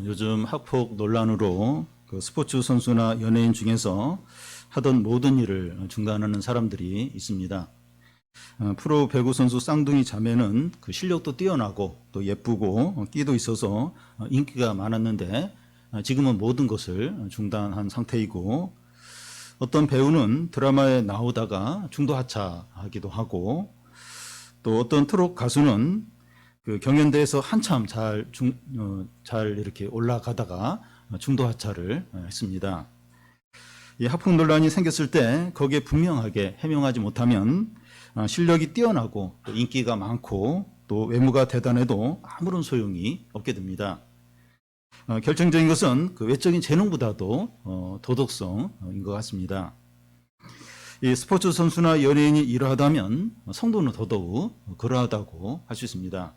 요즘 학폭 논란으로 그 스포츠 선수나 연예인 중에서 하던 모든 일을 중단하는 사람들이 있습니다. 프로 배구 선수 쌍둥이 자매는 그 실력도 뛰어나고 또 예쁘고 끼도 있어서 인기가 많았는데 지금은 모든 것을 중단한 상태이고, 어떤 배우는 드라마에 나오다가 중도 하차하기도 하고, 또 어떤 트롯 가수는 그 경연대에서 한참 잘 이렇게 올라가다가 중도 하차를 했습니다. 이 학폭 논란이 생겼을 때 거기에 분명하게 해명하지 못하면 실력이 뛰어나고 또 인기가 많고 또 외모가 대단해도 아무런 소용이 없게 됩니다. 결정적인 것은 그 외적인 재능보다도 도덕성인 것 같습니다. 이 스포츠 선수나 연예인이 이러하다면 성도는 더더욱 그러하다고 할 수 있습니다.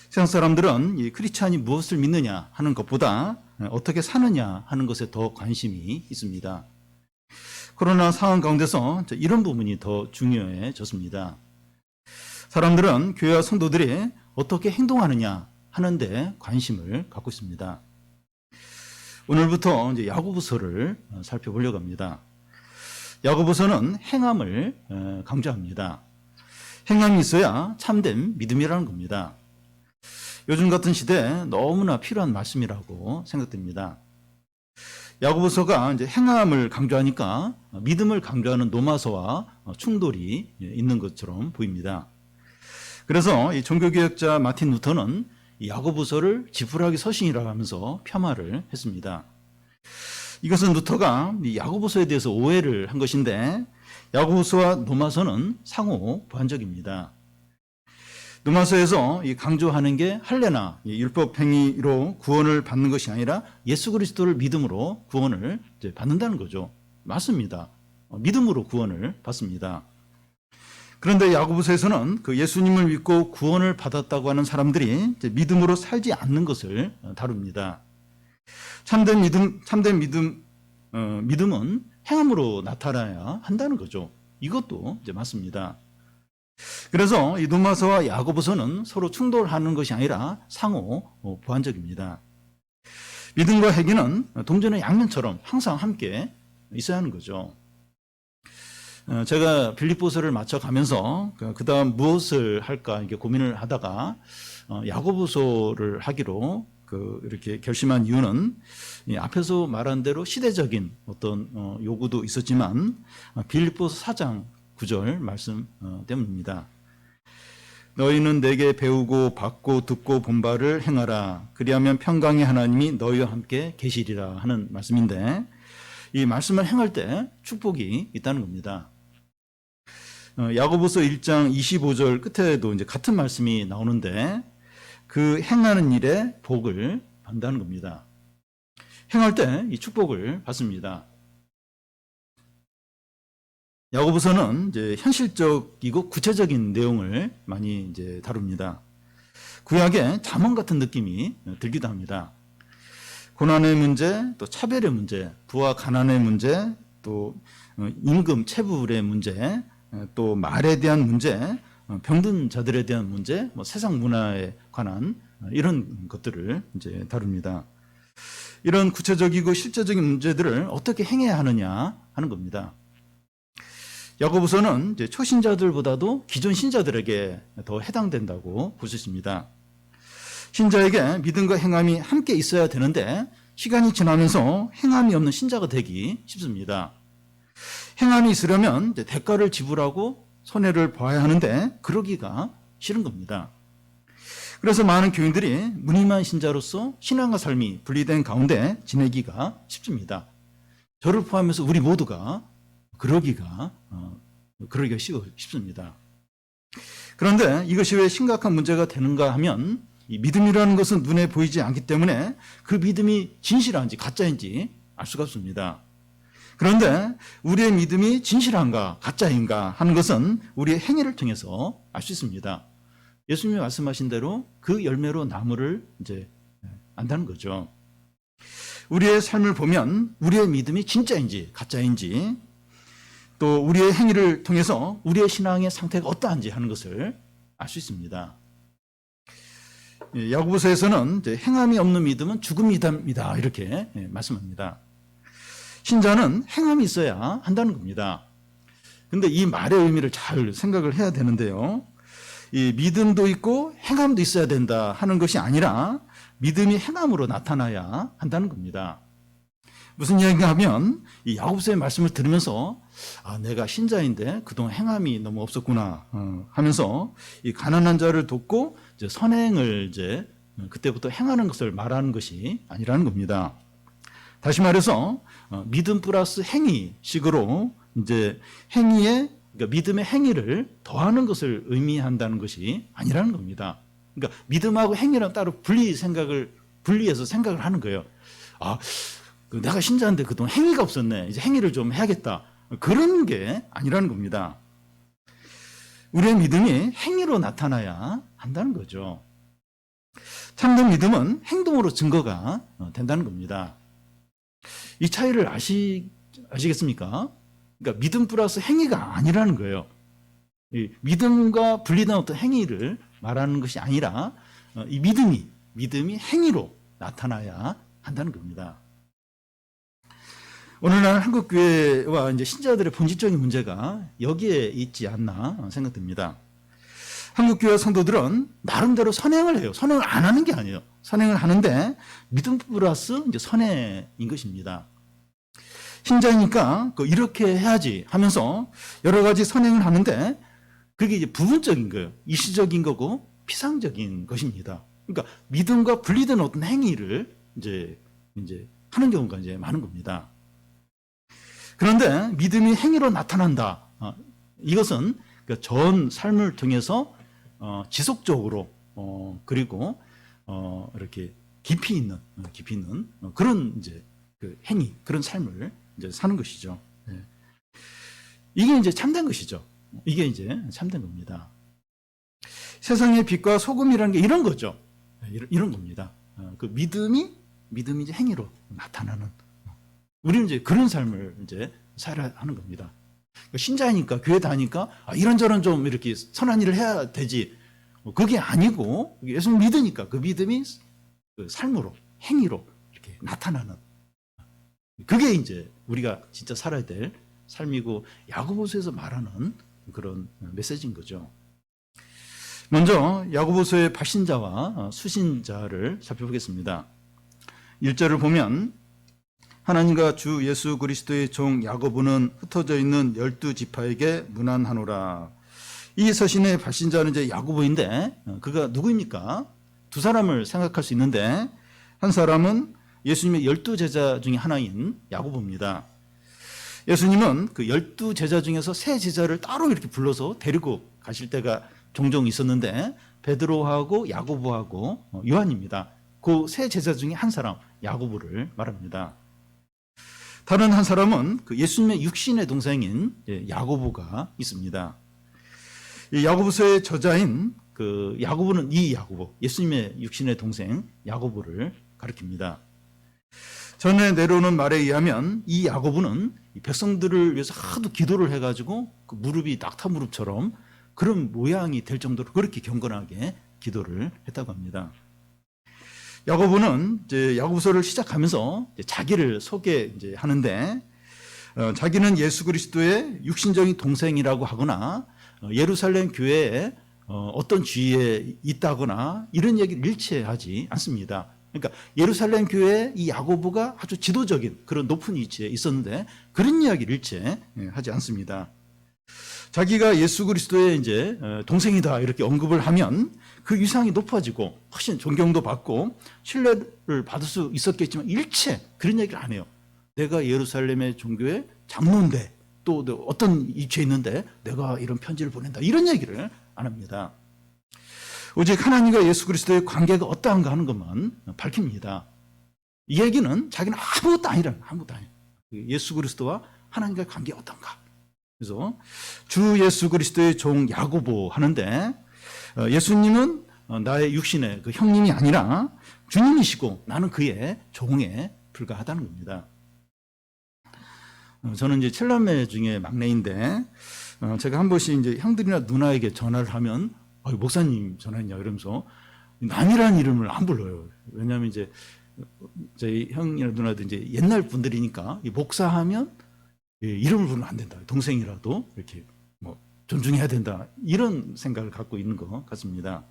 세상 사람들은 이 크리스찬이 무엇을 믿느냐 하는 것보다 어떻게 사느냐 하는 것에 더 관심이 있습니다. 코로나 상황 가운데서 이런 부분이 더 중요해졌습니다. 사람들은 교회와 성도들이 어떻게 행동하느냐 하는데 관심을 갖고 있습니다. 오늘부터 이제 야고보서를 살펴보려고 합니다. 야고보서는 행함을 강조합니다. 행함이 있어야 참된 믿음이라는 겁니다. 요즘 같은 시대에 너무나 필요한 말씀이라고 생각됩니다. 야고보서가 이제 행함을 강조하니까 믿음을 강조하는 로마서와 충돌이 있는 것처럼 보입니다. 그래서 이 종교개혁자 마틴 루터는 야고보서를 지푸라기 서신이라고 하면서 폄하를 했습니다. 이것은 루터가 이 야고보서에 대해서 오해를 한 것인데, 야고보서와 로마서는 상호 보완적입니다. 로마서에서 강조하는 게 할례나 율법 행위로 구원을 받는 것이 아니라 예수 그리스도를 믿음으로 구원을 받는다는 거죠. 맞습니다. 믿음으로 구원을 받습니다. 그런데 야고보서에서는 그 예수님을 믿고 구원을 받았다고 하는 사람들이 믿음으로 살지 않는 것을 다룹니다. 참된 믿음은 행함으로 나타나야 한다는 거죠. 이것도 이제 맞습니다. 그래서 이 로마서와 야고보서는 서로 충돌하는 것이 아니라 상호 보완적입니다. 믿음과 행위는 동전의 양면처럼 항상 함께 있어야 하는 거죠. 제가 빌립보서를 마쳐가면서 그 다음 무엇을 할까 이렇게 고민을 하다가 야고보서를 하기로 이렇게 결심한 이유는 앞에서 말한 대로 시대적인 어떤 요구도 있었지만 빌립보서 4장 9절 말씀 때문입니다. 너희는 내게 배우고 받고 듣고 본 바를 행하라. 그리하면 평강의 하나님이 너희와 함께 계시리라 하는 말씀인데, 이 말씀을 행할 때 축복이 있다는 겁니다. 야고보서 1장 25절 끝에도 이제 같은 말씀이 나오는데, 그 행하는 일에 복을 받는다는 겁니다. 행할 때 이 축복을 받습니다. 야고보서는 이제 현실적이고 구체적인 내용을 많이 이제 다룹니다. 구약의 잠언 같은 느낌이 들기도 합니다. 고난의 문제, 또 차별의 문제, 부와 가난의 문제, 또 임금 체불의 문제, 또 말에 대한 문제, 병든 자들에 대한 문제, 세상 문화에 관한 이런 것들을 이제 다룹니다. 이런 구체적이고 실제적인 문제들을 어떻게 행해야 하느냐 하는 겁니다. 야고보서는 이제 초신자들보다도 기존 신자들에게 더 해당된다고 볼 수 있습니다. 신자에게 믿음과 행함이 함께 있어야 되는데 시간이 지나면서 행함이 없는 신자가 되기 쉽습니다. 행함이 있으려면 이제 대가를 지불하고 손해를 봐야 하는데 그러기가 싫은 겁니다. 그래서 많은 교인들이 무늬만 신자로서 신앙과 삶이 분리된 가운데 지내기가 쉽습니다. 저를 포함해서 우리 모두가 그러기가 쉽습니다. 그런데 이것이 왜 심각한 문제가 되는가 하면, 이 믿음이라는 것은 눈에 보이지 않기 때문에 그 믿음이 진실한지 가짜인지 알 수가 없습니다. 그런데 우리의 믿음이 진실한가 가짜인가 하는 것은 우리의 행위를 통해서 알 수 있습니다. 예수님이 말씀하신 대로 그 열매로 나무를 이제 안다는 거죠. 우리의 삶을 보면 우리의 믿음이 진짜인지 가짜인지, 또 우리의 행위를 통해서 우리의 신앙의 상태가 어떠한지 하는 것을 알 수 있습니다. 야고보서에서는 이제 행함이 없는 믿음은 죽음이다 이렇게 말씀합니다. 신자는 행함이 있어야 한다는 겁니다. 근데 이 말의 의미를 잘 생각을 해야 되는데요. 이 믿음도 있고 행함도 있어야 된다 하는 것이 아니라 믿음이 행함으로 나타나야 한다는 겁니다. 무슨 이야기인가 하면 이 야고보서의 말씀을 들으면서 내가 신자인데 그동안 행함이 너무 없었구나 하면서 이 가난한 자를 돕고 이제 선행을 이제 그때부터 행하는 것을 말하는 것이 아니라는 겁니다. 다시 말해서 믿음 플러스 행위식으로 이제 행위에 그러니까 믿음의 행위를 더하는 것을 의미한다는 것이 아니라는 겁니다. 그러니까 믿음하고 행위랑 따로 분리해서 생각을 하는 거예요. 내가 신자인데 그동안 행위가 없었네. 이제 행위를 좀 해야겠다. 그런 게 아니라는 겁니다. 우리의 믿음이 행위로 나타나야 한다는 거죠. 참된 믿음은 행동으로 증거가 된다는 겁니다. 이 차이를 아시겠습니까? 그러니까 믿음 플러스 행위가 아니라는 거예요. 이 믿음과 분리된 어떤 행위를 말하는 것이 아니라 이 믿음이 행위로 나타나야 한다는 겁니다. 오늘날 한국 교회와 이제 신자들의 본질적인 문제가 여기에 있지 않나 생각됩니다. 한국 교회 성도들은 나름대로 선행을 해요. 선행을 안 하는 게 아니에요. 선행을 하는데 믿음 플러스 이제 선행인 것입니다. 신자이니까 이렇게 해야지 하면서 여러 가지 선행을 하는데 그게 이제 부분적인 거예요. 일시적인 거고 피상적인 것입니다. 그러니까 믿음과 분리된 어떤 행위를 이제 하는 경우가 이제 많은 겁니다. 그런데 믿음이 행위로 나타난다. 이것은 전 삶을 통해서 지속적으로 그리고 이렇게 깊이 있는 그런 이제 그 행위, 그런 삶을 이제 사는 것이죠. 이게 이제 참된 것이죠. 이게 이제 참된 겁니다. 세상의 빛과 소금이라는 게 이런 거죠. 이런 겁니다. 그 믿음이 이제 행위로 나타나는. 우리는 이제 그런 삶을 이제 살아야 하는 겁니다. 신자이니까 교회 다니까 이런저런 좀 이렇게 선한 일을 해야 되지. 그게 아니고 예수 믿으니까 그 믿음이 그 삶으로 행위로 이렇게 나타나는. 그게 이제 우리가 진짜 살아야 될 삶이고 야고보서에서 말하는 그런 메시지인 거죠. 먼저 야고보서의 발신자와 수신자를 살펴보겠습니다. 1절을 보면 하나님과 주 예수 그리스도의 종 야고보는 흩어져 있는 12지파에게 문안하노라. 이 서신의 발신자는 이제 야고보인데 그가 누구입니까? 두 사람을 생각할 수 있는데 한 사람은 예수님의 12제자 중에 하나인 야고보입니다. 예수님은 그 12제자 중에서 세 제자를 따로 이렇게 불러서 데리고 가실 때가 종종 있었는데 베드로하고 야고보하고 요한입니다. 그 세 제자 중에 한 사람 야고보를 말합니다. 다른 한 사람은 그 예수님의 육신의 동생인 야고보가 있습니다. 이 야고보서의 저자인 그 야고보는 이 야고보, 예수님의 육신의 동생 야고보를 가리킵니다. 전에 내려오는 말에 의하면 이 야고보는 백성들을 위해서 하도 기도를 해가지고 그 무릎이 낙타 무릎처럼 그런 모양이 될 정도로 그렇게 경건하게 기도를 했다고 합니다. 야고보는 이제 야고보서를 시작하면서 자기를 소개하는데 자기는 예수 그리스도의 육신적인 동생이라고 하거나 예루살렘 교회에 어떤 지위에 있다거나 이런 얘기를 일체하지 않습니다. 그러니까 예루살렘 교회에 이 야고보가 아주 지도적인 그런 높은 위치에 있었는데 그런 이야기를 일체하지 않습니다. 자기가 예수 그리스도의 이제 동생이다 이렇게 언급을 하면 그 위상이 높아지고 훨씬 존경도 받고 신뢰를 받을 수 있었겠지만 일체 그런 얘기를 안 해요. 내가 예루살렘의 종교의 장로인데 또 어떤 위치에 있는데 내가 이런 편지를 보낸다 이런 얘기를 안 합니다. 오직 하나님과 예수 그리스도의 관계가 어떠한가 하는 것만 밝힙니다. 이 얘기는 자기는 아무것도 아니라는 아무것도 아니에요. 예수 그리스도와 하나님과의 관계가 어떤가. 그래서 주 예수 그리스도의 종 야고보 하는데 예수님은 나의 육신의 그 형님이 아니라 주님이시고 나는 그의 종에 불과하다는 겁니다. 저는 이제 7남매 중에 막내인데 제가 한 번씩 이제 형들이나 누나에게 전화를 하면 목사님 전화했냐 이러면서 남이라는 이름을 안 불러요. 왜냐하면 이제 저희 형이나 누나도 이제 옛날 분들이니까 목사하면 이름을 부르면 안 된다. 동생이라도 이렇게 뭐 존중해야 된다. 이런 생각을 갖고 있는 것 같습니다.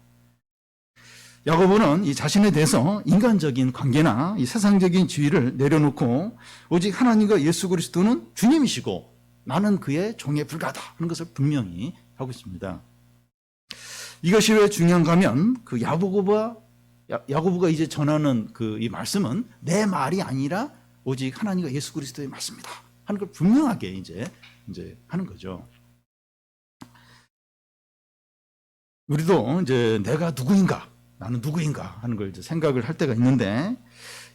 야고보는 이 자신에 대해서 인간적인 관계나 이 세상적인 지위를 내려놓고 오직 하나님과 예수 그리스도는 주님이시고 나는 그의 종에 불과하다 하는 것을 분명히 하고 있습니다. 이것이 왜 중요한가 하면 그 야고보가 이제 전하는 그 이 말씀은 내 말이 아니라 오직 하나님과 예수 그리스도의 말씀이다 하는 걸 분명하게 이제 하는 거죠. 우리도 이제 내가 누구인가, 나는 누구인가 하는 걸 이제 생각을 할 때가 있는데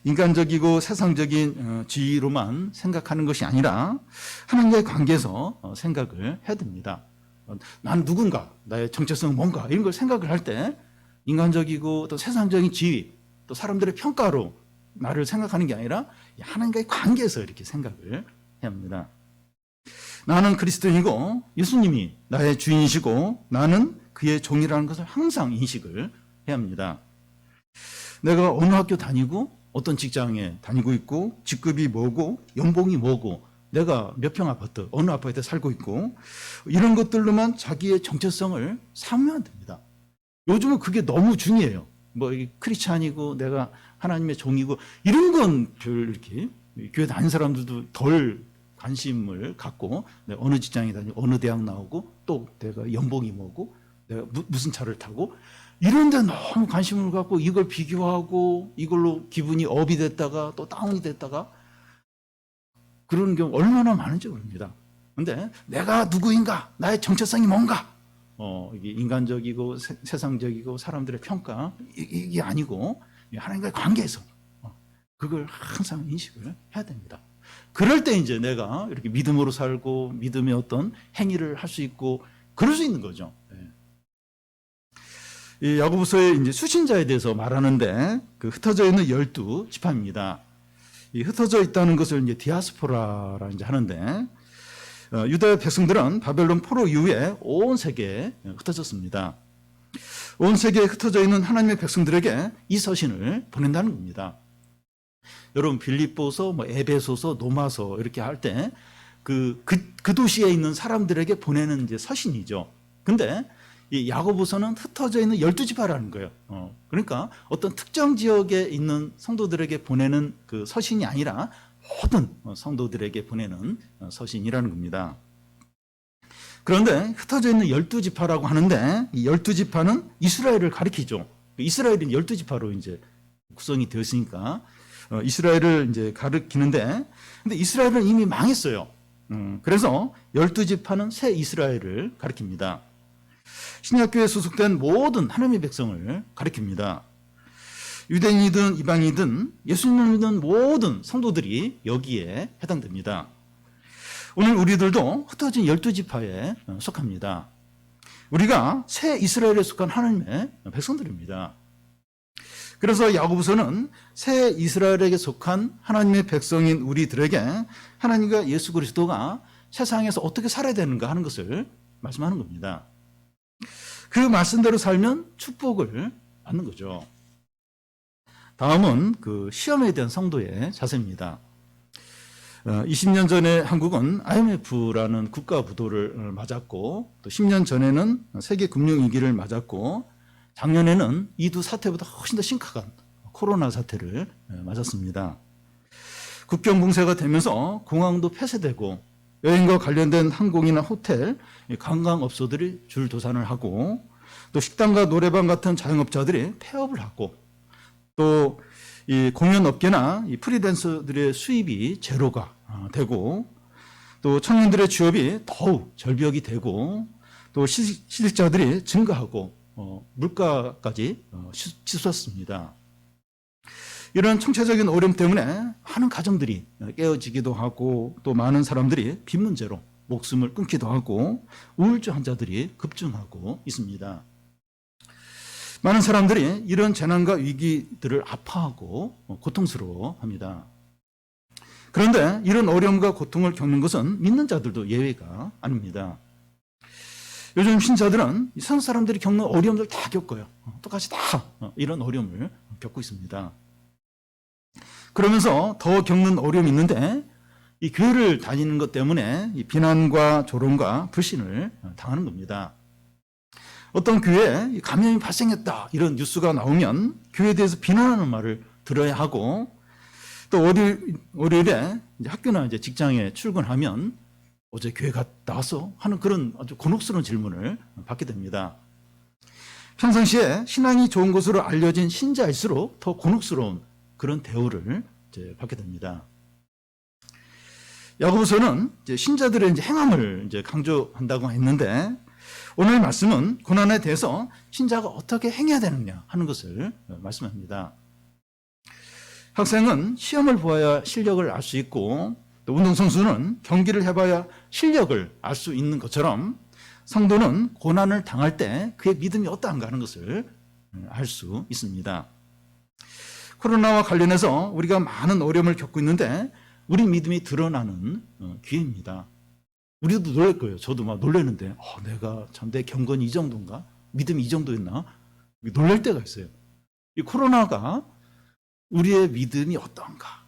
인간적이고 세상적인 지위로만 생각하는 것이 아니라 하나님과의 관계에서 생각을 해야 됩니다. 나는 누군가, 나의 정체성은 뭔가 이런 걸 생각을 할 때 인간적이고 또 세상적인 지위, 또 사람들의 평가로 나를 생각하는 게 아니라 하나님과의 관계에서 이렇게 생각을 해야 합니다. 나는 그리스도인이고 예수님이 나의 주인이시고 나는 그의 종이라는 것을 항상 인식을 해야 합니다. 내가 어느 학교 다니고 어떤 직장에 다니고 있고 직급이 뭐고 연봉이 뭐고 내가 몇 평 아파트, 어느 아파트에 살고 있고 이런 것들로만 자기의 정체성을 삼으면 안 됩니다. 요즘은 그게 너무 중요해요. 뭐 크리스찬이고 내가 하나님의 종이고 이런 건 별 이렇게 교회 다니는 사람들도 덜 관심을 갖고 내가 어느 직장에 다니고 어느 대학 나오고 또 내가 연봉이 뭐고 내가 무슨 차를 타고 이런 데 너무 관심을 갖고 이걸 비교하고 이걸로 기분이 업이 됐다가 또 다운이 됐다가 그런 경우 얼마나 많은지 모릅니다. 그런데 내가 누구인가, 나의 정체성이 뭔가, 이게 인간적이고 세상적이고 사람들의 평가 이게 아니고 하나님과의 관계에서 그걸 항상 인식을 해야 됩니다. 그럴 때 이제 내가 이렇게 믿음으로 살고 믿음의 어떤 행위를 할 수 있고 그럴 수 있는 거죠. 이 야고보서의 이제 수신자에 대해서 말하는데 그 흩어져 있는 12지파입니다. 이 흩어져 있다는 것을 이제 디아스포라라 이제 하는데 유다 백성들은 바벨론 포로 이후에 온 세계에 흩어졌습니다. 온 세계에 흩어져 있는 하나님의 백성들에게 이 서신을 보낸다는 겁니다. 여러분 빌립보서, 뭐 에베소서, 노마서 이렇게 할 때 그 도시에 있는 사람들에게 보내는 이제 서신이죠. 근데 이 야고보서는 흩어져 있는 12지파라는 거예요. 그러니까 어떤 특정 지역에 있는 성도들에게 보내는 그 서신이 아니라 모든 성도들에게 보내는 서신이라는 겁니다. 그런데 흩어져 있는 12지파라고 하는데 이 12지파는 이스라엘을 가리키죠. 이스라엘은 12지파로 이제 구성이 되었으니까 이스라엘을 이제 가리키는데 근데 이스라엘은 이미 망했어요. 그래서 12지파는 새 이스라엘을 가리킵니다. 신약교회에 소속된 모든 하나님의 백성을 가리킵니다. 유대인이든 이방이든 예수님을 믿는 모든 성도들이 여기에 해당됩니다. 오늘 우리들도 흩어진 12지파에 속합니다. 우리가 새 이스라엘에 속한 하나님의 백성들입니다. 그래서 야고보서는 새 이스라엘에게 속한 하나님의 백성인 우리들에게 하나님과 예수 그리스도가 세상에서 어떻게 살아야 되는가 하는 것을 말씀하는 겁니다. 그 말씀대로 살면 축복을 받는 거죠. 다음은 그 시험에 대한 성도의 자세입니다. 20년 전에 한국은 IMF라는 국가 부도를 맞았고 또 10년 전에는 세계 금융위기를 맞았고 작년에는 이 두 사태보다 훨씬 더 심각한 코로나 사태를 맞았습니다. 국경 봉쇄가 되면서 공항도 폐쇄되고 여행과 관련된 항공이나 호텔, 관광업소들이 줄도산을 하고 또 식당과 노래방 같은 자영업자들이 폐업을 하고 또 이 공연업계나 이 프리랜서들의 수입이 제로가 되고 또 청년들의 취업이 더욱 절벽이 되고 또 실직자들이 증가하고 물가까지 치솟았습니다. 이런 총체적인 어려움 때문에 많은 가정들이 깨어지기도 하고 또 많은 사람들이 빚 문제로 목숨을 끊기도 하고 우울증 환자들이 급증하고 있습니다. 많은 사람들이 이런 재난과 위기들을 아파하고 고통스러워합니다. 그런데 이런 어려움과 고통을 겪는 것은 믿는 자들도 예외가 아닙니다. 요즘 신자들은 이 세상 사람들이 겪는 어려움들 다 겪어요. 똑같이 다 이런 어려움을 겪고 있습니다. 그러면서 더 겪는 어려움이 있는데 이 교회를 다니는 것 때문에 이 비난과 조롱과 불신을 당하는 겁니다. 어떤 교회에 감염이 발생했다 이런 뉴스가 나오면 교회에 대해서 비난하는 말을 들어야 하고, 또 월요일에 이제 학교나 이제 직장에 출근하면 어제 교회 갔다 왔어? 하는 그런 아주 곤혹스러운 질문을 받게 됩니다. 평상시에 신앙이 좋은 것으로 알려진 신자일수록 더 곤혹스러운 그런 대우를 이제 받게 됩니다. 야고보서는 이제 신자들의 이제 행함을 이제 강조한다고 했는데, 오늘 말씀은 고난에 대해서 신자가 어떻게 행해야 되느냐 하는 것을 말씀합니다. 학생은 시험을 보아야 실력을 알 수 있고, 또 운동선수는 경기를 해봐야 실력을 알 수 있는 것처럼 성도는 고난을 당할 때 그의 믿음이 어떠한가 하는 것을 알 수 있습니다. 코로나와 관련해서 우리가 많은 어려움을 겪고 있는데 우리 믿음이 드러나는 기회입니다. 우리도 놀랄 거예요. 저도 막 놀라는데 내가 참 내 경건이 이 정도인가? 믿음이 이 정도였나? 놀랄 때가 있어요. 이 코로나가 우리의 믿음이 어떠한가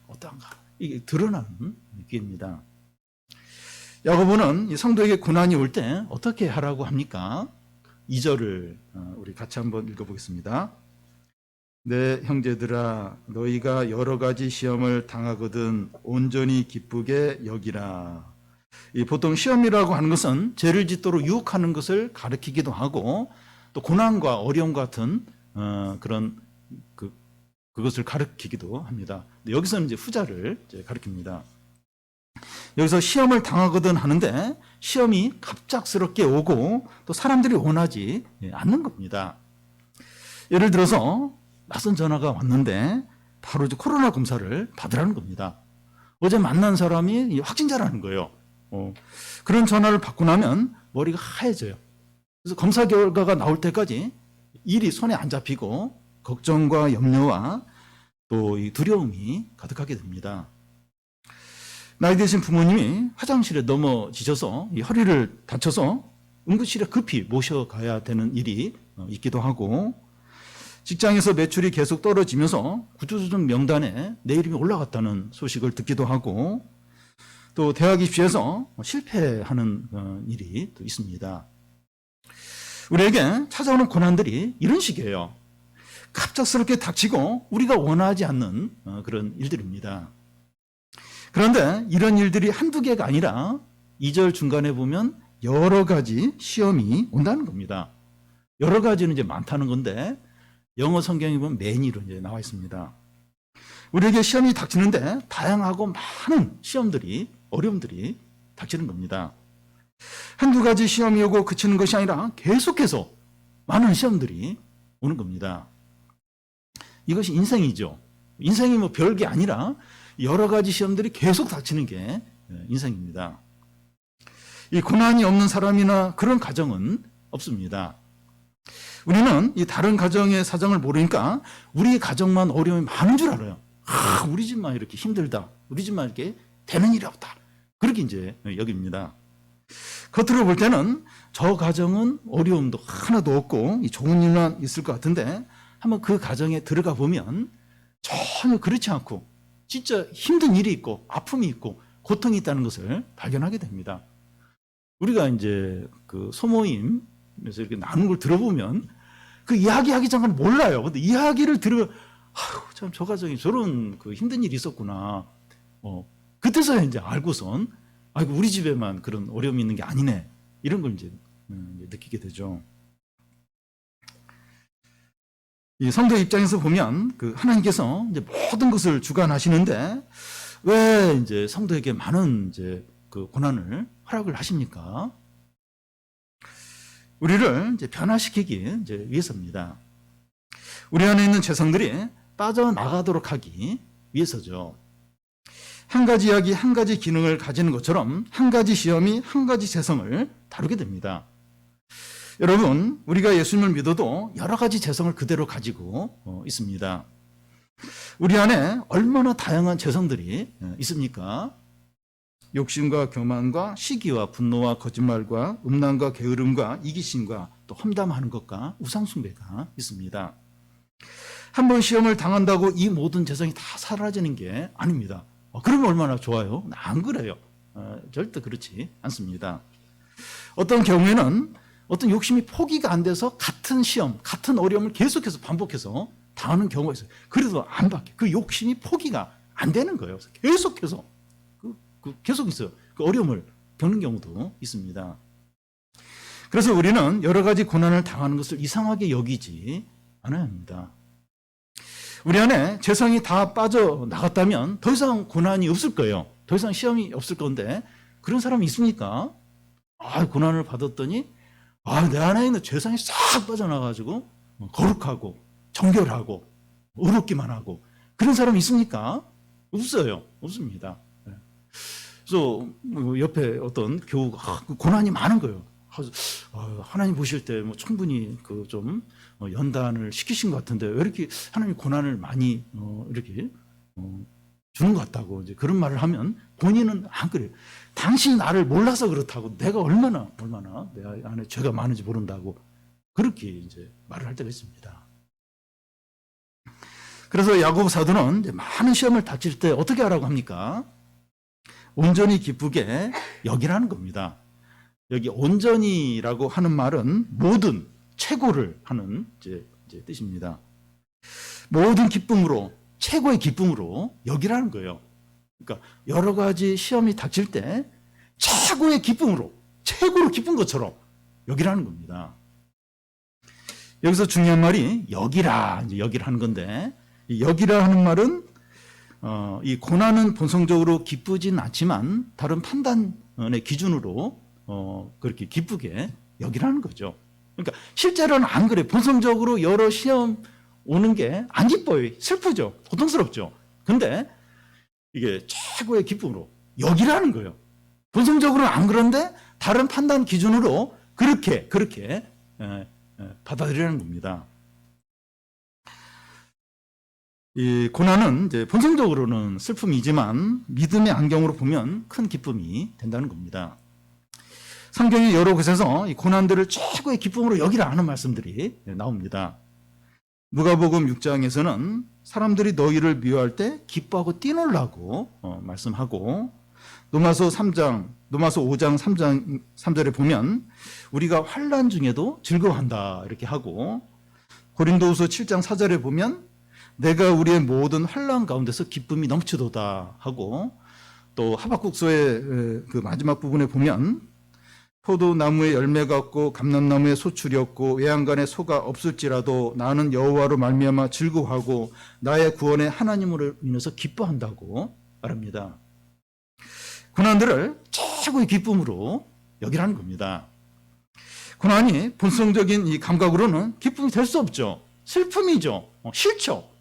이게 드러나는 기회입니다. 야고보는 성도에게 고난이 올 때 어떻게 하라고 합니까? 2절을 우리 같이 한번 읽어보겠습니다. 내 형제들아, 너희가 여러 가지 시험을 당하거든 온전히 기쁘게 여기라. 보통 시험이라고 하는 것은 죄를 짓도록 유혹하는 것을 가리키기도 하고, 또 고난과 어려움 같은 그런 그것을 가리키기도 합니다. 여기서는 이제 후자를 이제 가리킵니다. 여기서 시험을 당하거든 하는데 시험이 갑작스럽게 오고 또 사람들이 원하지 않는 겁니다. 예를 들어서 낯선 전화가 왔는데 바로 이제 코로나 검사를 받으라는 겁니다. 어제 만난 사람이 확진자라는 거예요. 그런 전화를 받고 나면 머리가 하얘져요. 그래서 검사 결과가 나올 때까지 일이 손에 안 잡히고 걱정과 염려와 또 이 두려움이 가득하게 됩니다. 나이 드신 부모님이 화장실에 넘어지셔서 이 허리를 다쳐서 응급실에 급히 모셔가야 되는 일이 있기도 하고, 직장에서 매출이 계속 떨어지면서 구조조정 명단에 내 이름이 올라갔다는 소식을 듣기도 하고, 또 대학 입시에서 실패하는 일이 또 있습니다. 우리에게 찾아오는 고난들이 이런 식이에요. 갑작스럽게 닥치고 우리가 원하지 않는 그런 일들입니다. 그런데 이런 일들이 한두 개가 아니라 2절 중간에 보면 여러 가지 시험이 온다는 겁니다. 여러 가지는 이제 많다는 건데 영어 성경에 보면 many로 이제 나와 있습니다. 우리에게 시험이 닥치는데 다양하고 많은 시험들이, 어려움들이 닥치는 겁니다. 한두 가지 시험이 오고 그치는 것이 아니라 계속해서 많은 시험들이 오는 겁니다. 이것이 인생이죠. 인생이 뭐 별게 아니라 여러 가지 시험들이 계속 닥치는 게 인생입니다. 이 고난이 없는 사람이나 그런 가정은 없습니다. 우리는 이 다른 가정의 사정을 모르니까 우리 가정만 어려움이 많은 줄 알아요. 우리 집만 이렇게 힘들다. 우리 집만 이렇게 되는 일이 없다. 그렇게 이제 여깁니다. 겉으로 볼 때는 저 가정은 어려움도 하나도 없고 좋은 일만 있을 것 같은데 한번 그 가정에 들어가 보면 전혀 그렇지 않고 진짜 힘든 일이 있고 아픔이 있고 고통이 있다는 것을 발견하게 됩니다. 우리가 이제 그 소모임에서 이렇게 나누는 걸 들어보면 그 이야기하기 전까지 몰라요. 근데 이야기를 들으면 참 저 가정에 저런 그 힘든 일이 있었구나. 그때서야 이제 알고선 우리 집에만 그런 어려움이 있는 게 아니네. 이런 걸 이제 느끼게 되죠. 이 성도 입장에서 보면 그 하나님께서 이제 모든 것을 주관하시는데 왜 이제 성도에게 많은 이제 그 고난을 허락을 하십니까? 우리를 이제 변화시키기 이제 위해서입니다. 우리 안에 있는 죄성들이 빠져나가도록 하기 위해서죠. 한 가지 이야기, 한 가지 기능을 가지는 것처럼 한 가지 시험이 한 가지 죄성을 다루게 됩니다. 여러분, 우리가 예수님을 믿어도 여러 가지 죄성을 그대로 가지고 있습니다. 우리 안에 얼마나 다양한 죄성들이 있습니까? 욕심과 교만과 시기와 분노와 거짓말과 음란과 게으름과 이기심과 또 험담하는 것과 우상숭배가 있습니다. 한 번 시험을 당한다고 이 모든 재성이 다 사라지는 게 아닙니다. 그러면 얼마나 좋아요? 안 그래요. 절대 그렇지 않습니다. 어떤 경우에는 어떤 욕심이 포기가 안 돼서 같은 시험, 같은 어려움을 계속해서 반복해서 당하는 경우가 있어요. 그래도 안 받게. 그 욕심이 포기가 안 되는 거예요. 계속해서 계속 있어요. 그 어려움을 겪는 경우도 있습니다. 그래서 우리는 여러 가지 고난을 당하는 것을 이상하게 여기지 않아야 합니다. 우리 안에 재성이 다 빠져나갔다면 더 이상 고난이 없을 거예요. 더 이상 시험이 없을 건데 그런 사람이 있습니까? 고난을 받았더니 내 안에 있는 재성이 싹 빠져나가지고 거룩하고 정결하고 의롭기만 하고 그런 사람이 있습니까? 없어요. 없습니다. 그래서 옆에 어떤 교우가 고난이 많은 거예요. 하나님 보실 때 충분히 좀 연단을 시키신 것 같은데 왜 이렇게 하나님 고난을 많이 이렇게 주는 것 같다고 이제 그런 말을 하면 본인은 안 그래요. 당신이 나를 몰라서 그렇다고 내가 얼마나 내 안에 죄가 많은지 모른다고 그렇게 이제 말을 할 때가 있습니다. 그래서 야고보 사도는 이제 많은 시험을 닥칠 때 어떻게 하라고 합니까? 온전히 기쁘게 여기라는 겁니다. 여기 온전히라고 하는 말은 모든, 최고를 하는 이제 뜻입니다. 모든 기쁨으로, 최고의 기쁨으로 여기라는 거예요. 그러니까 여러 가지 시험이 닥칠 때 최고의 기쁨으로, 최고로 기쁜 것처럼 여기라는 겁니다. 여기서 중요한 말이 여기라, 이제 여기라 하는 건데, 이 여기라 하는 말은 이 고난은 본성적으로 기쁘진 않지만 다른 판단의 기준으로 그렇게 기쁘게 여기라는 거죠. 그러니까 실제로는 안 그래. 본성적으로 여러 시험 오는 게 안 기뻐요. 슬프죠. 고통스럽죠. 근데 이게 최고의 기쁨으로 여기라는 거예요. 본성적으로는 안 그런데 다른 판단 기준으로 그렇게 받아들이라는 겁니다. 이 고난은 이제 본성적으로는 슬픔이지만 믿음의 안경으로 보면 큰 기쁨이 된다는 겁니다. 성경의 여러 곳에서 이 고난들을 최고의 기쁨으로 여기라 하는 말씀들이 나옵니다. 누가복음 6장에서는 사람들이 너희를 미워할 때 기뻐하고 뛰놀라고 말씀하고 로마서 5장 3절에 보면 우리가 환난 중에도 즐거워한다 이렇게 하고 고린도후서 7장 4절에 보면 내가 우리의 모든 환난 가운데서 기쁨이 넘치도다 하고 또 하박국서의 그 마지막 부분에 보면 포도나무에 열매가 없고 감람나무에 소출이 없고 외양간에 소가 없을지라도 나는 여호와로 말미암아 즐거워하고 나의 구원의 하나님으로 인해서 기뻐한다고 말합니다. 고난들을 최고의 기쁨으로 여기라는 겁니다. 고난이 본성적인 이 감각으로는 기쁨이 될 수 없죠. 슬픔이죠. 싫죠.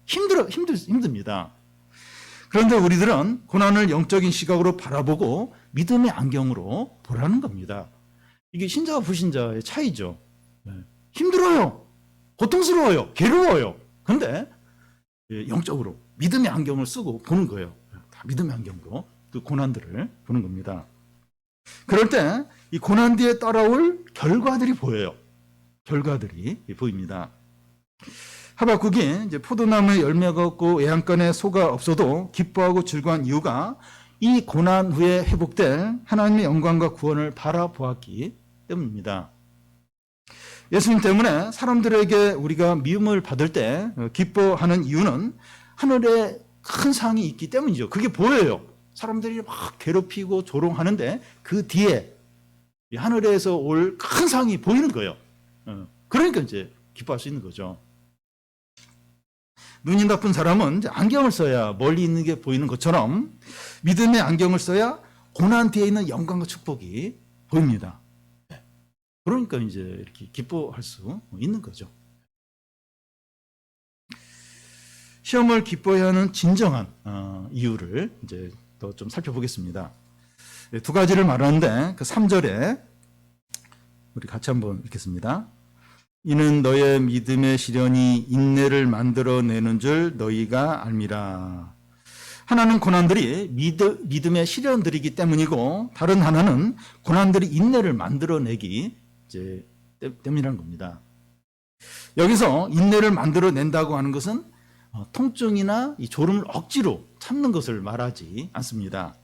힘듭니다. 그런데 우리들은 고난을 영적인 시각으로 바라보고 믿음의 안경으로 보라는 겁니다. 이게 신자와 불신자의 차이죠. 힘들어요. 고통스러워요. 괴로워요. 그런데 영적으로 믿음의 안경을 쓰고 보는 거예요. 다 믿음의 안경으로 그 고난들을 보는 겁니다. 그럴 때 이 고난 뒤에 따라올 결과들이 보여요. 결과들이 보입니다. 하박국이 이제 포도나무에 열매가 없고 외양간에 소가 없어도 기뻐하고 즐거워한 이유가 이 고난 후에 회복될 하나님의 영광과 구원을 바라보았기 때문입니다. 예수님 때문에 사람들에게 우리가 미움을 받을 때 기뻐하는 이유는 하늘에 큰 상이 있기 때문이죠. 그게 보여요. 사람들이 막 괴롭히고 조롱하는데 그 뒤에 하늘에서 올 큰 상이 보이는 거예요. 그러니까 이제 기뻐할 수 있는 거죠. 눈이 나쁜 사람은 이제 안경을 써야 멀리 있는 게 보이는 것처럼 믿음의 안경을 써야 고난 뒤에 있는 영광과 축복이 보입니다. 그러니까 이제 이렇게 기뻐할 수 있는 거죠. 시험을 기뻐해야 하는 진정한 이유를 이제 더 좀 살펴보겠습니다. 두 가지를 말하는데 그 3절에 우리 같이 한번 읽겠습니다. 이는 너의 믿음의 시련이 인내를 만들어내는 줄 너희가 알미라. 하나는 고난들이 믿음의 시련들이기 때문이고, 다른 하나는 고난들이 인내를 만들어내기 때문이라는 겁니다. 여기서 인내를 만들어낸다고 하는 것은 통증이나 이 졸음을 억지로 참는 것을 말하지 않습니다.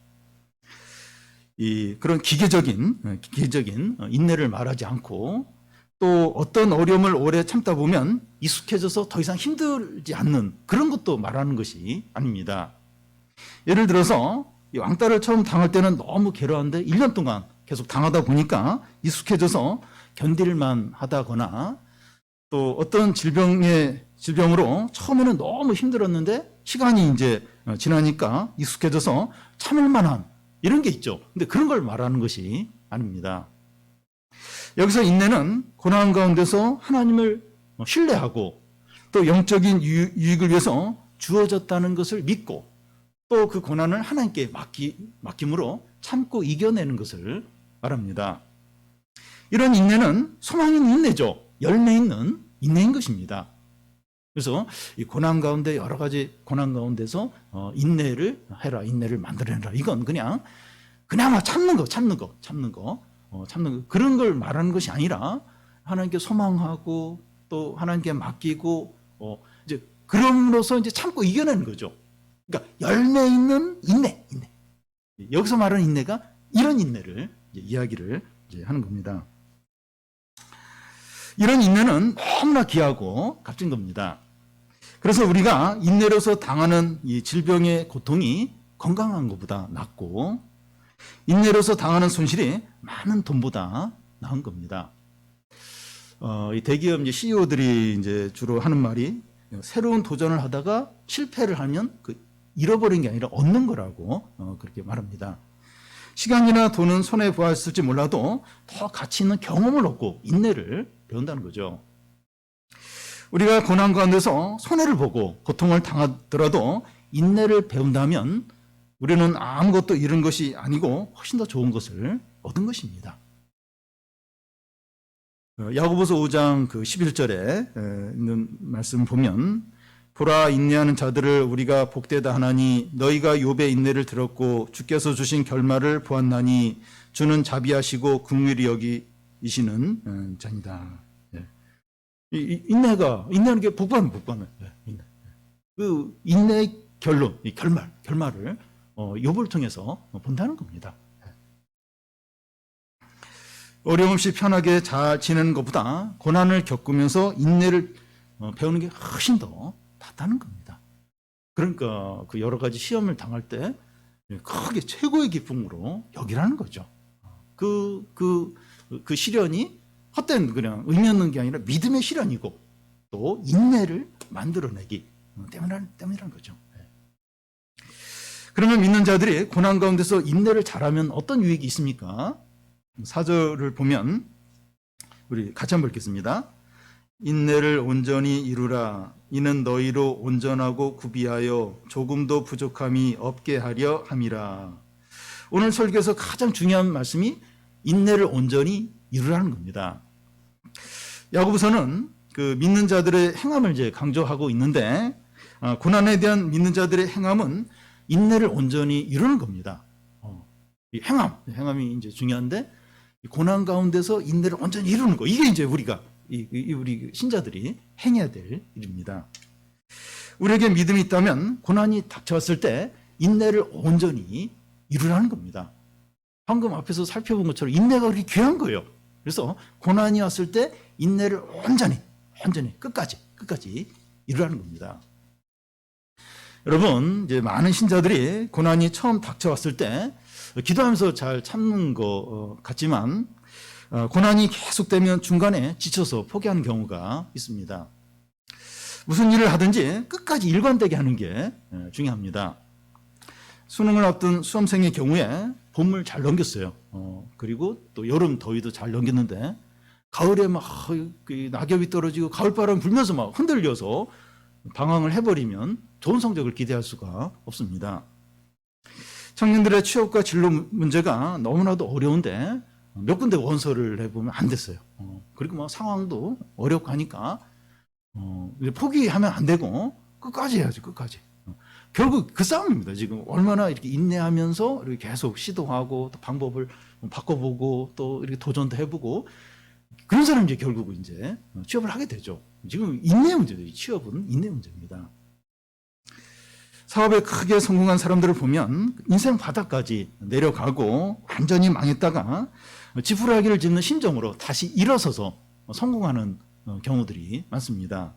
그런 기계적인 인내를 말하지 않고, 또 어떤 어려움을 오래 참다 보면 익숙해져서 더 이상 힘들지 않는 그런 것도 말하는 것이 아닙니다. 예를 들어서 이 왕따를 처음 당할 때는 너무 괴로웠는데 1년 동안 계속 당하다 보니까 익숙해져서 견딜만 하다거나, 또 어떤 질병으로 처음에는 너무 힘들었는데 시간이 이제 지나니까 익숙해져서 참을 만한 이런 게 있죠. 근데 그런 걸 말하는 것이 아닙니다. 여기서 인내는 고난 가운데서 하나님을 신뢰하고, 또 영적인 유익을 위해서 주어졌다는 것을 믿고, 또 그 고난을 하나님께 맡김으로 참고 이겨내는 것을 말합니다. 이런 인내는 소망 있는 인내죠. 열매 있는 인내인 것입니다. 그래서 이 고난 가운데, 여러 가지 고난 가운데서 인내를 해라, 인내를 만들어내라, 이건 그냥 참는 거 그런 걸 말하는 것이 아니라 하나님께 소망하고 또 하나님께 맡기고 이제 그럼으로써 이제 참고 이겨내는 거죠. 그러니까 열매 있는 인내. 여기서 말하는 인내가 이런 인내를 이야기를 하는 겁니다. 이런 인내는 너무나 귀하고 값진 겁니다. 그래서 우리가 인내로서 당하는 이 질병의 고통이 건강한 것보다 낫고, 인내로서 당하는 손실이 많은 돈보다 나은 겁니다. 이 대기업 CEO들이 이제 주로 하는 말이, 새로운 도전을 하다가 실패를 하면 잃어버린 게 아니라 얻는 거라고 그렇게 말합니다. 시간이나 돈은 손해 보았을지 몰라도 더 가치 있는 경험을 얻고 인내를 배운다는 거죠. 우리가 고난 가운데서 손해를 보고 고통을 당하더라도 인내를 배운다면 우리는 아무것도 잃은 것이 아니고 훨씬 더 좋은 것을 얻은 것입니다. 야고보서 5장 11절에 있는 말씀 보면, 보라, 인내하는 자들을 우리가 복되다 하나니 너희가 욥의 인내를 들었고 주께서 주신 결말을 보았나니 주는 자비하시고 긍휼히 여기시는 자니다. 인내하는 게 복받는. 그 인내의 결론, 결말을 욥을 통해서 본다는 겁니다. 어려움 없이 편하게 잘 지내는 것보다 고난을 겪으면서 인내를 배우는 게 훨씬 더 낫다는 겁니다. 그러니까 그 여러 가지 시험을 당할 때 크게 최고의 기쁨으로 여기라는 거죠. 그 시련이 헛된 그냥 의미 없는 게 아니라 믿음의 시련이고, 또 인내를 만들어내기 때문이라는 거죠. 그러면 믿는 자들이 고난 가운데서 인내를 잘하면 어떤 유익이 있습니까? 4절을 보면 우리 같이 한번 읽겠습니다. 인내를 온전히 이루라. 이는 너희로 온전하고 구비하여 조금도 부족함이 없게 하려 함이라. 오늘 설교에서 가장 중요한 말씀이 인내를 온전히 이루라는 겁니다. 야고보서는 그 믿는 자들의 행함을 이제 강조하고 있는데, 고난에 대한 믿는 자들의 행함은 인내를 온전히 이루는 겁니다. 이 행함이 이제 중요한데, 고난 가운데서 인내를 온전히 이루는 거, 이게 이제 우리가 우리 신자들이 행해야 될 일입니다. 우리에게 믿음이 있다면 고난이 닥쳐왔을 때 인내를 온전히 이루라는 겁니다. 방금 앞에서 살펴본 것처럼 인내가 그렇게 귀한 거예요. 그래서 고난이 왔을 때 인내를 온전히 끝까지 이루라는 겁니다. 여러분, 이제 많은 신자들이 고난이 처음 닥쳐왔을 때 기도하면서 잘 참는 것 같지만, 고난이 계속되면 중간에 지쳐서 포기하는 경우가 있습니다. 무슨 일을 하든지 끝까지 일관되게 하는 게 중요합니다. 수능을 앞둔 수험생의 경우에 봄을 잘 넘겼어요. 그리고 또 여름 더위도 잘 넘겼는데, 가을에 막 낙엽이 떨어지고 가을바람 불면서 막 흔들려서 방황을 해버리면 좋은 성적을 기대할 수가 없습니다. 청년들의 취업과 진로 문제가 너무나도 어려운데 몇 군데 원서를 해보면 안 됐어요. 그리고 뭐 상황도 어렵고 하니까 포기하면 안 되고 끝까지 해야지, 끝까지. 결국 그 싸움입니다. 지금 얼마나 이렇게 인내하면서 이렇게 계속 시도하고 또 방법을 바꿔보고 또 이렇게 도전도 해보고 그런 사람이 이제 결국은 이제 취업을 하게 되죠. 지금 인내 문제죠. 취업은 인내 문제입니다. 사업에 크게 성공한 사람들을 보면 인생 바닥까지 내려가고 완전히 망했다가 지푸라기를 짚는 심정으로 다시 일어서서 성공하는 경우들이 많습니다.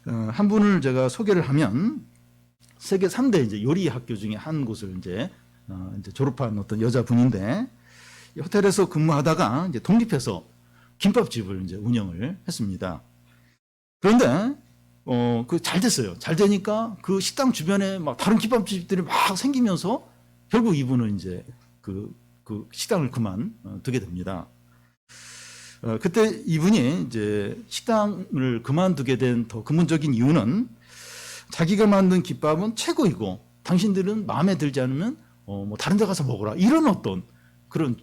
한 분을 제가 소개를 하면 세계 3대 이제 요리 학교 중에 한 곳을 이제 졸업한 어떤 여자분인데 호텔에서 근무하다가 이제 독립해서 김밥집을 이제 운영을 했습니다. 그런데 그 잘 됐어요. 잘 되니까 그 식당 주변에 막 다른 김밥집들이 막 생기면서 결국 이분은 이제 그 식당을 그만두게 됩니다. 그때 이분이 이제 식당을 그만두게 된 더 근본적인 이유는 자기가 만든 김밥은 최고이고 당신들은 마음에 들지 않으면 뭐 다른 데 가서 먹어라 이런 어떤 그런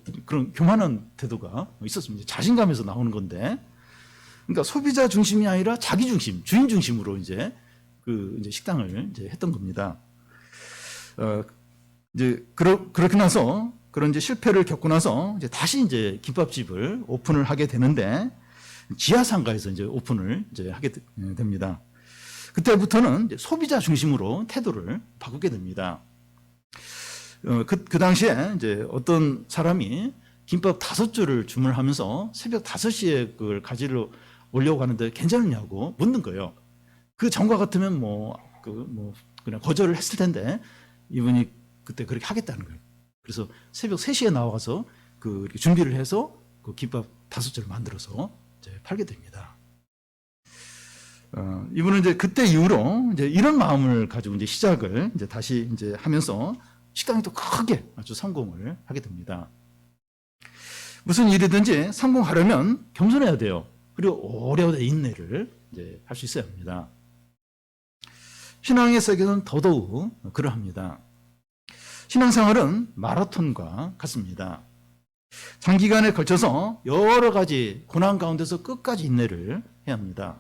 교만한 태도가 있었습니다. 자신감에서 나오는 건데, 그러니까 소비자 중심이 아니라 자기 중심, 주인 중심으로 이제 이제 식당을 이제 했던 겁니다. 이제 그렇게 나서 그런 이제 실패를 겪고 나서 이제 다시 이제 김밥집을 오픈을 하게 되는데 지하상가에서 이제 오픈을 이제 하게 됩니다. 그때부터는 이제 소비자 중심으로 태도를 바꾸게 됩니다. 그 당시에 이제 어떤 사람이 김밥 5줄을 주문하면서 새벽 5시에 그걸 가지러 오려고 하는데 괜찮느냐고 묻는 거예요. 그 전과 같으면 그냥 거절을 했을 텐데 이분이 그때 그렇게 하겠다는 거예요. 그래서 새벽 3시에 나와서 이렇게 준비를 해서 그 김밥 5줄을 만들어서 이제 팔게 됩니다. 이분은 이제 그때 이후로 이제 이런 마음을 가지고 이제 시작을 이제 다시 이제 하면서 식당이 또 크게 아주 성공을 하게 됩니다. 무슨 일이든지 성공하려면 겸손해야 돼요. 그리고 오래 인내를 이제 할 수 있어야 합니다. 신앙의 세계는 더더욱 그러합니다. 신앙생활은 마라톤과 같습니다. 장기간에 걸쳐서 여러 가지 고난 가운데서 끝까지 인내를 해야 합니다.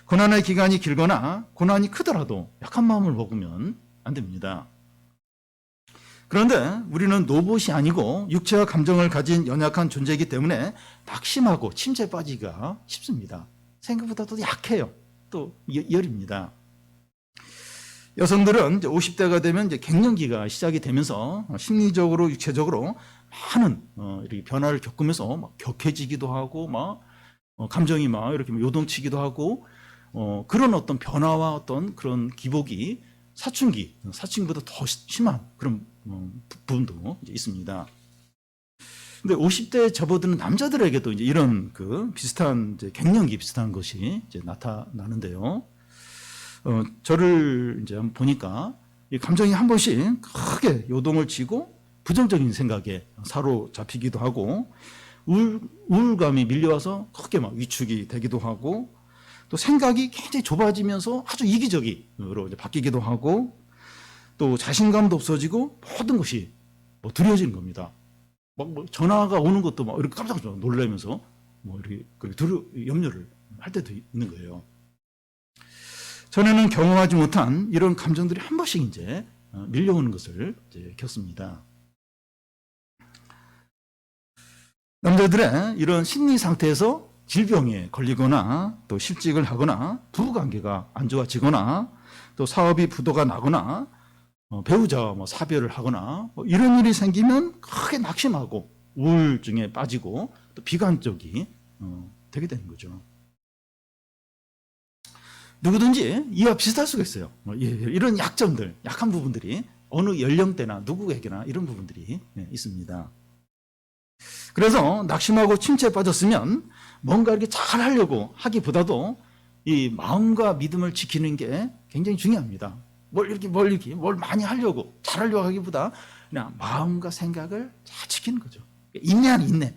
고난의 기간이 길거나 고난이 크더라도 약한 마음을 먹으면 안 됩니다. 그런데 우리는 로봇이 아니고 육체와 감정을 가진 연약한 존재이기 때문에 낙심하고 침체에 빠지기가 쉽습니다. 생각보다도 약해요. 또 열입니다. 여성들은 이제 50대가 되면 이제 갱년기가 시작이 되면서 심리적으로 육체적으로 많은 이렇게 변화를 겪으면서 막 격해지기도 하고 막 감정이 막 이렇게 요동치기도 하고 그런 어떤 변화와 어떤 그런 기복이 사춘기보다 더 심한 그런 부분도 이제 있습니다. 근데 50대에 접어드는 남자들에게도 이제 이런 비슷한 이제 갱년기 비슷한 것이 이제 나타나는데요. 저를 이제 한번 보니까 이 감정이 한 번씩 크게 요동을 치고 부정적인 생각에 사로잡히기도 하고 우울감이 밀려와서 크게 막 위축이 되기도 하고 또 생각이 굉장히 좁아지면서 아주 이기적으로 이제 바뀌기도 하고 또 자신감도 없어지고 모든 것이 두려워지는 겁니다. 막 전화가 오는 것도 막 이렇게 깜짝 놀라면서 이렇게 염려를 할 때도 있는 거예요. 전에는 경험하지 못한 이런 감정들이 한 번씩 이제 밀려오는 것을 이제 겪습니다. 남자들의 이런 심리 상태에서 질병에 걸리거나 또 실직을 하거나 부부관계가 안 좋아지거나 또 사업이 부도가 나거나 배우자와 사별을 하거나 이런 일이 생기면 크게 낙심하고 우울증에 빠지고 또 비관적이 되게 되는 거죠. 누구든지 이와 비슷할 수가 있어요. 이런 약점들, 약한 부분들이 어느 연령대나 누구에게나 이런 부분들이 있습니다. 그래서 낙심하고 침체에 빠졌으면 뭔가 이렇게 잘 하려고 하기보다도 이 마음과 믿음을 지키는 게 굉장히 중요합니다. 뭘 많이 하려고 잘하려고 하기보다 그냥 마음과 생각을 잘 지키는 거죠. 인내하는 인내,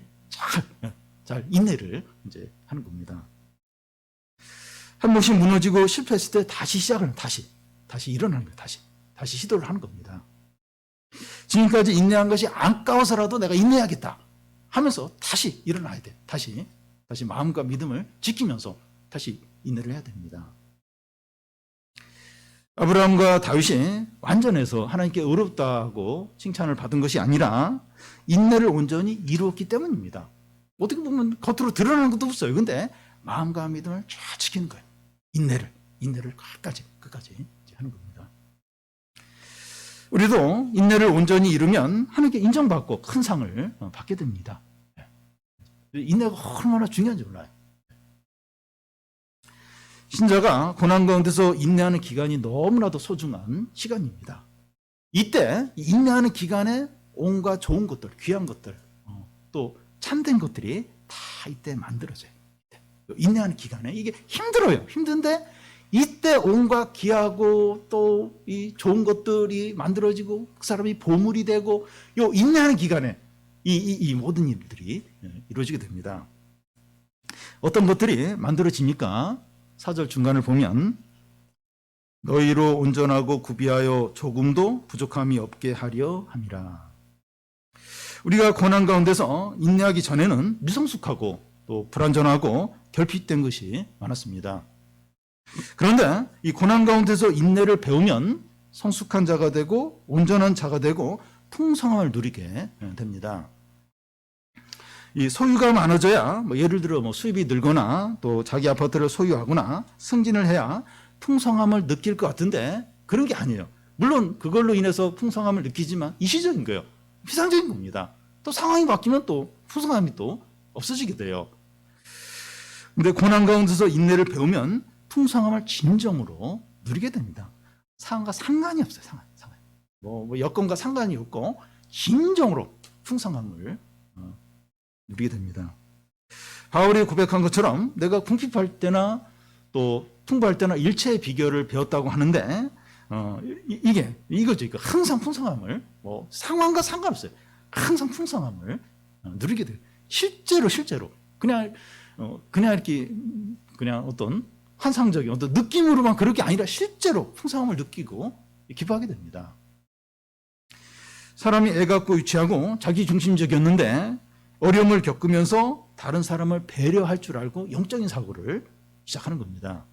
잘 인내를 이제 하는 겁니다. 한 번씩 무너지고 실패했을 때 다시 시작을 다시 일어나는 거예요. 다시 시도를 하는 겁니다. 지금까지 인내한 것이 아까워서라도 내가 인내하겠다 하면서 다시 일어나야 돼. 다시 마음과 믿음을 지키면서 다시 인내를 해야 됩니다. 아브라함과 다윗이 완전해서 하나님께 의롭다고 칭찬을 받은 것이 아니라 인내를 온전히 이루었기 때문입니다. 어떻게 보면 겉으로 드러나는 것도 없어요. 근데 마음과 믿음을 쫙 지키는 거예요. 인내를 끝까지 하는 겁니다. 우리도 인내를 온전히 이루면 하나님께 인정받고 큰 상을 받게 됩니다. 인내가 얼마나 중요한지 몰라요. 신자가 고난 가운데서 인내하는 기간이 너무나도 소중한 시간입니다. 이때 인내하는 기간에 온갖 좋은 것들, 귀한 것들, 또 참된 것들이 다 이때 만들어져요. 인내하는 기간에 이게 힘들어요. 힘든데 이때 온갖 귀하고 또 이 좋은 것들이 만들어지고 그 사람이 보물이 되고 요 인내하는 기간에 이 모든 일들이 이루어지게 됩니다. 어떤 것들이 만들어집니까? 4절 중간을 보면 너희로 온전하고 구비하여 조금도 부족함이 없게 하려 함이라. 우리가 고난 가운데서 인내하기 전에는 미성숙하고 또 불완전하고 결핍된 것이 많았습니다. 그런데 이 고난 가운데서 인내를 배우면 성숙한 자가 되고 온전한 자가 되고 풍성함을 누리게 됩니다. 이 소유가 많아져야 예를 들어 수입이 늘거나 또 자기 아파트를 소유하거나 승진을 해야 풍성함을 느낄 것 같은데 그런 게 아니에요. 물론 그걸로 인해서 풍성함을 느끼지만 일시적인 거예요. 피상적인 겁니다. 또 상황이 바뀌면 또 풍성함이 또 없어지게 돼요. 근데 고난 가운데서 인내를 배우면 풍성함을 진정으로 누리게 됩니다. 상황과 상관이 없어요. 상관. 뭐 여건과 상관이 없고 진정으로 풍성함을 누리게 됩니다. 바울이 고백한 것처럼 내가 궁핍할 때나 또 풍부할 때나 일체의 비결을 배웠다고 하는데 이거죠. 항상 풍성함을 상황과 상관없어요. 항상 풍성함을 누리게 돼요. 실제로 그냥 이렇게 그냥 어떤 환상적인 어떤 느낌으로만 그럴 게 아니라 실제로 풍성함을 느끼고 기뻐하게 됩니다. 사람이 애갖고 유치하고 자기중심적이었는데 어려움을 겪으면서 다른 사람을 배려할 줄 알고 영적인 사고를 시작하는 겁니다.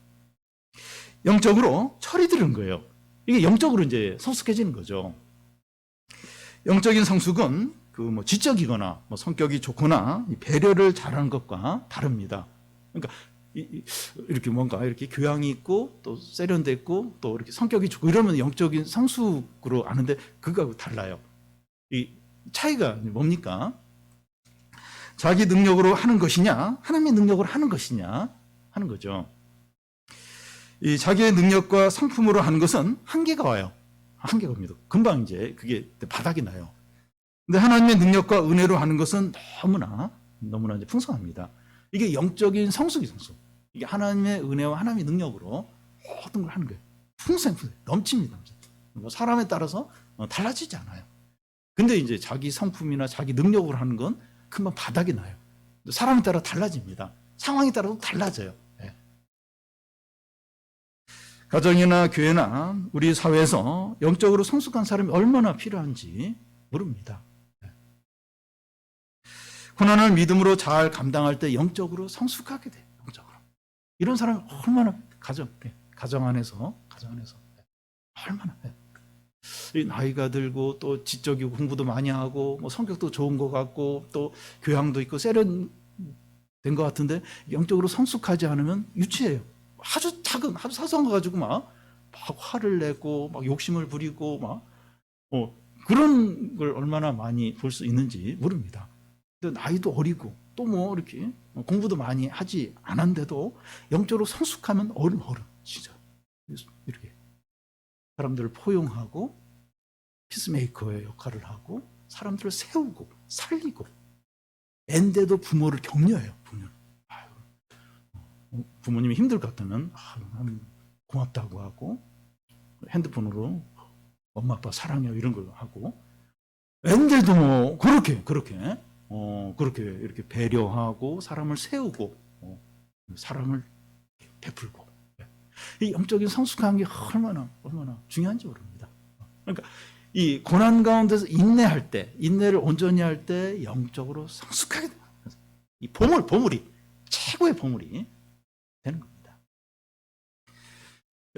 영적으로 철이 드는 거예요. 이게 영적으로 이제 성숙해지는 거죠. 영적인 성숙은 지적이거나 성격이 좋거나 배려를 잘하는 것과 다릅니다. 그러니까 이렇게 뭔가 이렇게 교양이 있고 또 세련돼 있고 또 이렇게 성격이 좋고 이러면 영적인 성숙으로 아는데 그거하고 달라요. 이 차이가 뭡니까? 자기 능력으로 하는 것이냐, 하나님의 능력으로 하는 것이냐 하는 거죠. 이 자기의 능력과 성품으로 하는 것은 한계가 와요. 한계가 옵니다. 금방 이제 그게 바닥이 나요. 근데 하나님의 능력과 은혜로 하는 것은 너무나 이제 풍성합니다. 이게 영적인 성숙이 성숙. 이게 하나님의 은혜와 하나님의 능력으로 모든 걸 하는 거예요. 풍성, 넘칩니다. 사람에 따라서 달라지지 않아요. 근데 이제 자기 성품이나 자기 능력으로 하는 건 금방 바닥이 나요. 사람에 따라 달라집니다. 상황에 따라서 달라져요. 네. 가정이나 교회나 우리 사회에서 영적으로 성숙한 사람이 얼마나 필요한지 모릅니다. 네. 고난을 믿음으로 잘 감당할 때 영적으로 성숙하게 돼요. 영적으로. 이런 사람이 얼마나 가정 안에서 얼마나 나이가 들고 또 지적이고 공부도 많이 하고 성격도 좋은 것 같고 또 교양도 있고 세련된 것 같은데 영적으로 성숙하지 않으면 유치해요. 아주 사소한 거 가지고 막 화를 내고 막 욕심을 부리고 그런 걸 얼마나 많이 볼 수 있는지 모릅니다. 근데 나이도 어리고 또 이렇게 공부도 많이 하지 않았는데도 영적으로 성숙하면 어른 진짜 이렇게 사람들을 포용하고 피스메이커의 역할을 하고 사람들을 세우고 살리고 앤데도 부모를 격려해요. 부모님이 힘들 것 같으면 고맙다고 하고 핸드폰으로 엄마 아빠 사랑해요 이런 걸 하고 앤데도 그렇게 이렇게 배려하고 사람을 세우고 사랑을 베풀고 이 영적인 성숙한 게 얼마나 중요한지 모릅니다. 그러니까 이 고난 가운데서 인내할 때, 인내를 온전히 할 때 영적으로 성숙하게 됩니다. 이 보물이 최고의 보물이 되는 겁니다.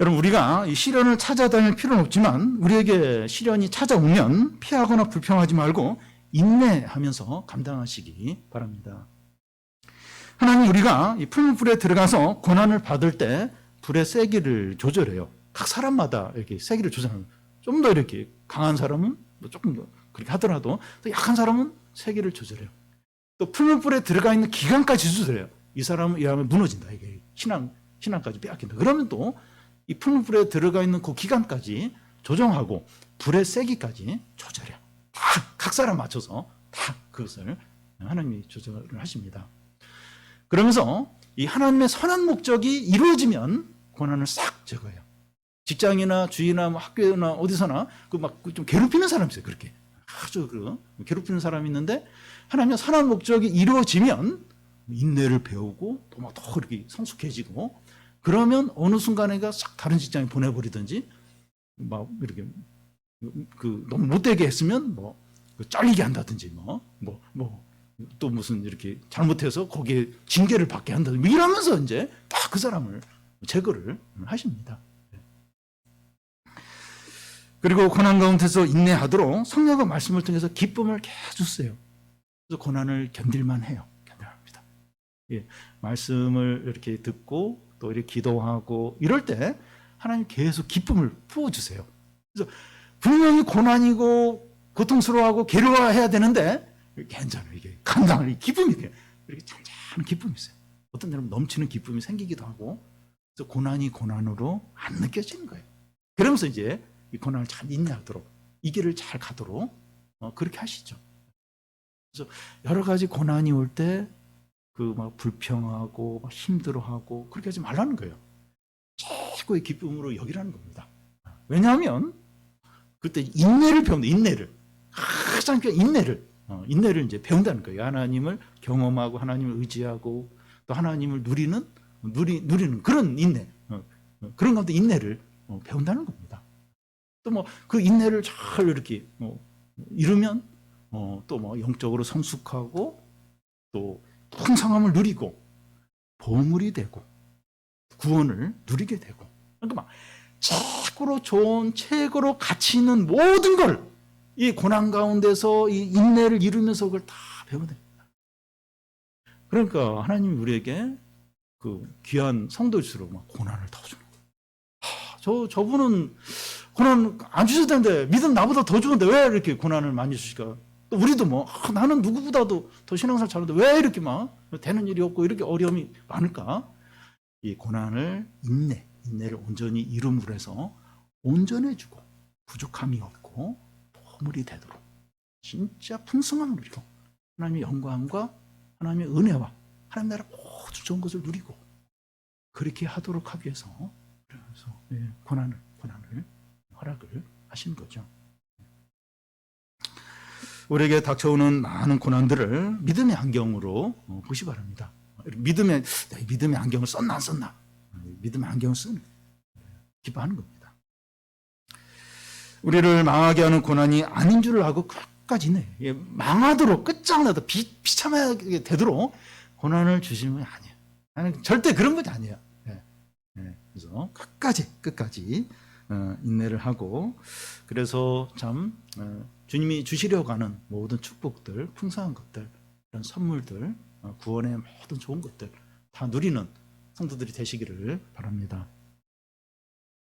여러분, 우리가 이 시련을 찾아다닐 필요는 없지만 우리에게 시련이 찾아오면 피하거나 불평하지 말고 인내하면서 감당하시기 바랍니다. 하나님, 우리가 이 풀무불에 들어가서 고난을 받을 때 불의 세기를 조절해요. 각 사람마다 이렇게 세기를 조절합니다. 좀 더 이렇게 강한 사람은 뭐 조금 더 그렇게 하더라도 또 약한 사람은 세기를 조절해요. 또 풀무불에 들어가 있는 기간까지 조절해요. 이 사람은 이하면 무너진다. 이게 신앙까지 빼앗긴다. 그러면 또 이 풀무불에 들어가 있는 그 기간까지 조정하고 불의 세기까지 조절해요. 다 각 사람 맞춰서 다 그것을 하나님이 조절을 하십니다. 그러면서 이 하나님의 선한 목적이 이루어지면 고난을 싹 제거해요. 직장이나 주위나 뭐 학교나 어디서나 그 막 좀 괴롭히는 사람이 있어요. 그렇게 아주 괴롭히는 사람이 있는데 하나님의 선한 목적이 이루어지면 인내를 배우고 또 막 더 이렇게 성숙해지고 그러면 어느 순간에가 싹 다른 직장에 보내버리든지 막 이렇게 너무 못되게 했으면 뭐 잘리게 한다든지 또 무슨 이렇게 잘못해서 거기에 징계를 받게 한다든지 뭐 이러면서 이제 다 그 사람을 제거를 하십니다. 그리고 고난 가운데서 인내하도록 성령의 말씀을 통해서 기쁨을 계속 주세요. 그래서 고난을 견딜만 해요. 견딜합니다. 예, 말씀을 이렇게 듣고 또 이렇게 기도하고 이럴 때 하나님 계속 기쁨을 부어주세요. 그래서 분명히 고난이고 고통스러워하고 괴로워해야 되는데 괜찮아요. 이게 감당할 기쁨이 돼요. 이렇게 잔잔한 기쁨이 있어요. 어떤 때는 넘치는 기쁨이 생기기도 하고 그래서 고난이 고난으로 안 느껴지는 거예요. 그러면서 이제 이 고난을 잘 인내하도록 이 길을 잘 가도록 그렇게 하시죠. 그래서 여러 가지 고난이 올 때 그 막 불평하고 막 힘들어하고 그렇게 하지 말라는 거예요. 최고의 기쁨으로 여기라는 겁니다. 왜냐하면 그때 인내를 배운다. 인내를 가장 인내를 이제 배운다는 거예요. 하나님을 경험하고 하나님을 의지하고 또 하나님을 누리는 그런 인내, 그런 가운데 인내를 배운다는 겁니다. 또 뭐 그 인내를 잘 이렇게 이루면 또 뭐 영적으로 성숙하고 또 풍성함을 누리고 보물이 되고 구원을 누리게 되고 그러니까 막 최고로 좋은 최고로 가치 있는 모든 걸 이 고난 가운데서 이 인내를 이루면서 그걸 다 배우게 됩니다. 그러니까 하나님이 우리에게 그 귀한 성도일수록 막 고난을 더 주는 거예요. 저분은 고난 안 주셔도 되는데 믿음 나보다 더 좋은데 왜 이렇게 고난을 많이 주실까? 또 우리도 뭐 나는 누구보다도 더 신앙생활 잘하는데 왜 이렇게 막 되는 일이 없고 이렇게 어려움이 많을까? 이 고난을 인내를 온전히 이룸으로 해서 온전해지고 부족함이 없고 보물이 되도록 진짜 풍성함을 누리고 하나님의 영광과 하나님의 은혜와 하나님 나라 모두 좋은 것을 누리고 그렇게 하도록 하기 위해서 그래서 고난을 허락을 하신 거죠. 우리에게 닥쳐오는 많은 고난들을 믿음의 안경으로 보시 바랍니다. 믿음의 안경을 썼나 안 썼나? 믿음의 안경을 쓰는 기뻐하는 겁니다. 우리를 망하게 하는 고난이 아닌 줄을 알고 끝까지 있네. 망하도록 끝장나도 비참하게 되도록 고난을 주시는 건 아니에요. 나는 절대 그런 것이 아니에요. 그래서 끝까지 인내를 하고 그래서 참 주님이 주시려고 하는 모든 축복들, 풍성한 것들, 이런 선물들, 구원의 모든 좋은 것들 다 누리는 성도들이 되시기를 바랍니다.